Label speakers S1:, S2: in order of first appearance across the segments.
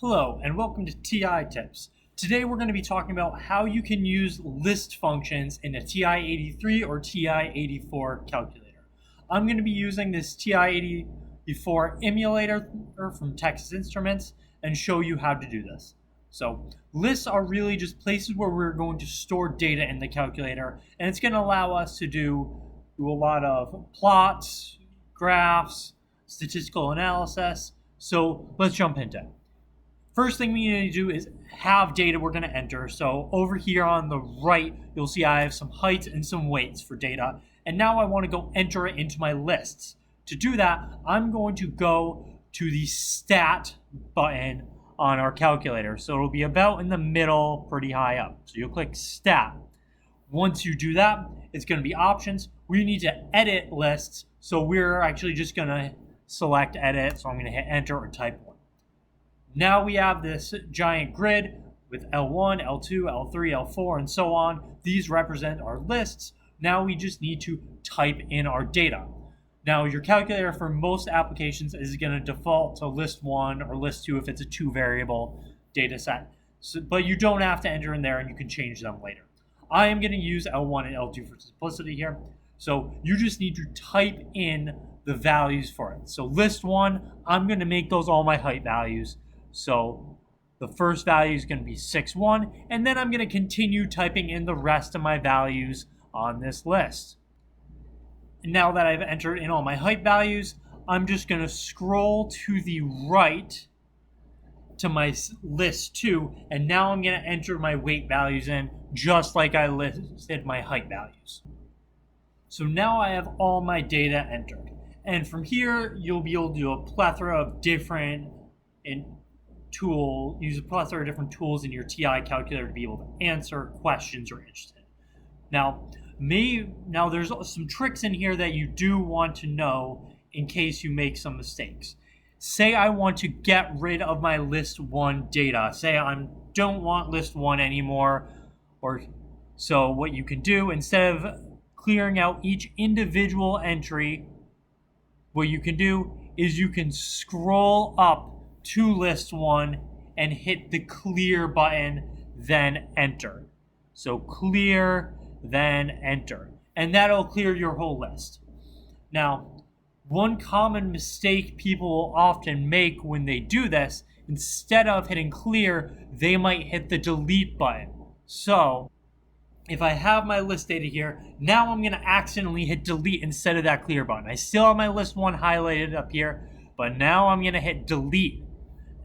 S1: Hello and welcome to TI Tips. Today we're going to be talking about how you can use list functions in a TI-83 or TI-84 calculator. I'm going to be using this TI-84 emulator from Texas Instruments and show you how to do this. So lists are really just places where we're going to store data in the calculator, and it's going to allow us to do a lot of plots, graphs, statistical analysis. So let's jump into it. First thing we need to do is have data we're going to enter. So over here on the right, you'll see I have some heights and some weights for data. And now I want to go enter it into my lists. To do that, I'm going to go to the Stat button on our calculator. So it'll be about in the middle, pretty high up. So you'll click Stat. Once you do that, it's going to be Options. We need to edit lists. So we're actually just going to select Edit. So I'm going to hit Enter or type 1. Now we have this giant grid with L1, L2, L3, L4, and so on. These represent our lists. Now we just need to type in our data. Now your calculator for most applications is going to default to list 1 or list 2 if it's a 2-variable data set. But you don't have to enter in there, and you can change them later. I am going to use L1 and L2 for simplicity here. So you just need to type in the values for it. So list 1, I'm going to make those all my height values. So the first value is going to be 6'1", and then I'm going to continue typing in the rest of my values on this list. And now that I've entered in all my height values, I'm just going to scroll to the right to my list 2, and now I'm going to enter my weight values in just like I listed my height values. So now I have all my data entered. And from here, you'll be able to do a plethora of different use a plethora of different tools in your TI calculator to be able to answer questions you're interested in. Now there's some tricks in here that you do want to know in case you make some mistakes. Say I want to get rid of my list 1 data. Say I don't want list 1 anymore. So what you can do, instead of clearing out each individual entry, what you can do is you can scroll up to list 1 and hit the clear button, then enter. So clear, then enter. And that'll clear your whole list. Now, one common mistake people will often make when they do this, instead of hitting clear, they might hit the delete button. So if I have my list data here, now I'm going to accidentally hit delete instead of that clear button. I still have my list 1 highlighted up here, but now I'm going to hit delete.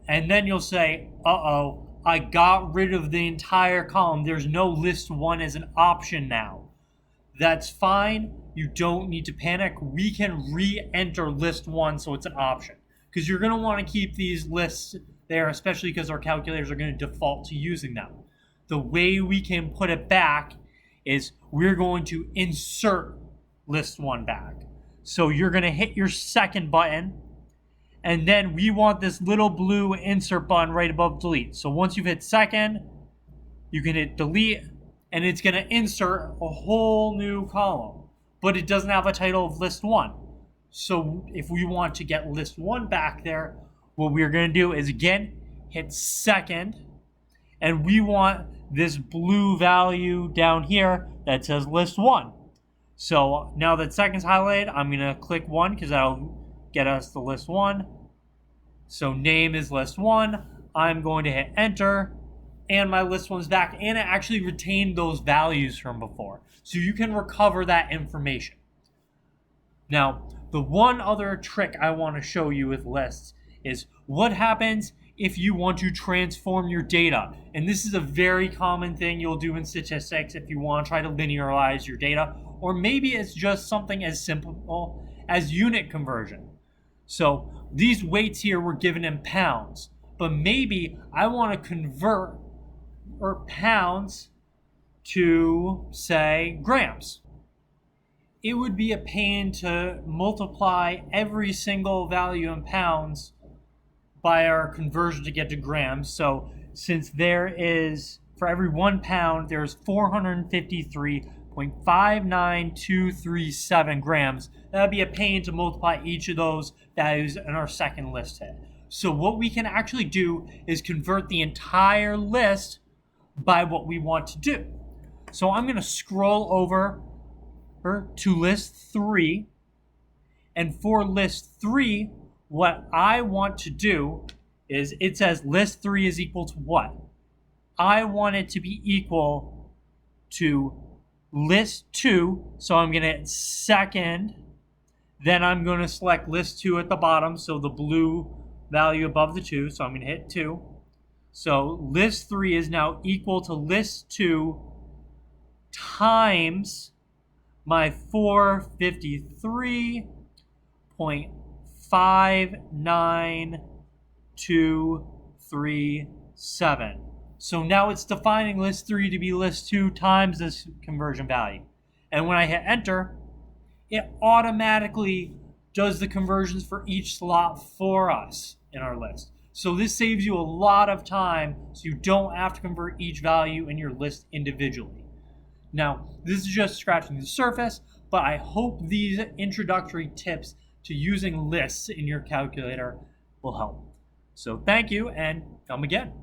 S1: And then you'll say, uh-oh, I got rid of the entire column. There's no list 1 as an option now. That's fine. You don't need to panic. We can re-enter list 1 so it's an option. Because you're going to want to keep these lists there, especially because our calculators are going to default to using them. The way we can put it back is we're going to insert list 1 back. So you're going to hit your second button, and then we want this little blue insert button right above delete. So once you've hit second, you can hit delete, and it's going to insert a whole new column. But it doesn't have a title of list 1. So if we want to get list 1 back there, what we're going to do is, again, hit second, and we want this blue value down here that says list 1. So now that second's highlighted, I'm going to click 1 because that'll get us the list 1. So name is list 1. I'm going to hit enter, and my list 1's back, and it actually retained those values from before. So you can recover that information. Now, the one other trick I want to show you with lists is what happens if you want to transform your data. And this is a very common thing you'll do in statistics if you want to try to linearize your data, or maybe it's just something as simple as unit conversion. So these weights here were given in pounds, but maybe I want to convert pounds to, say, grams. It would be a pain to multiply every single value in pounds by our conversion to get to grams. So since there is, for every 1 pound, there's 453.59237 grams. That would be a pain to multiply each of those values in our second list hit. So what we can actually do is convert the entire list by what we want to do. So I'm going to scroll over to list 3. And for list 3, what I want to do is it says list 3 is equal to what? I want it to be equal to list 2. So I'm going to hit second. Then I'm going to select list 2 at the bottom. So the blue value above the 2. So I'm going to hit 2. So list 3 is now equal to list 2 times my 453.59237. So now it's defining list 3 to be list 2 times this conversion value. And when I hit enter, it automatically does the conversions for each slot for us in our list. So this saves you a lot of time so you don't have to convert each value in your list individually. Now, this is just scratching the surface, but I hope these introductory tips to using lists in your calculator will help. So thank you and come again.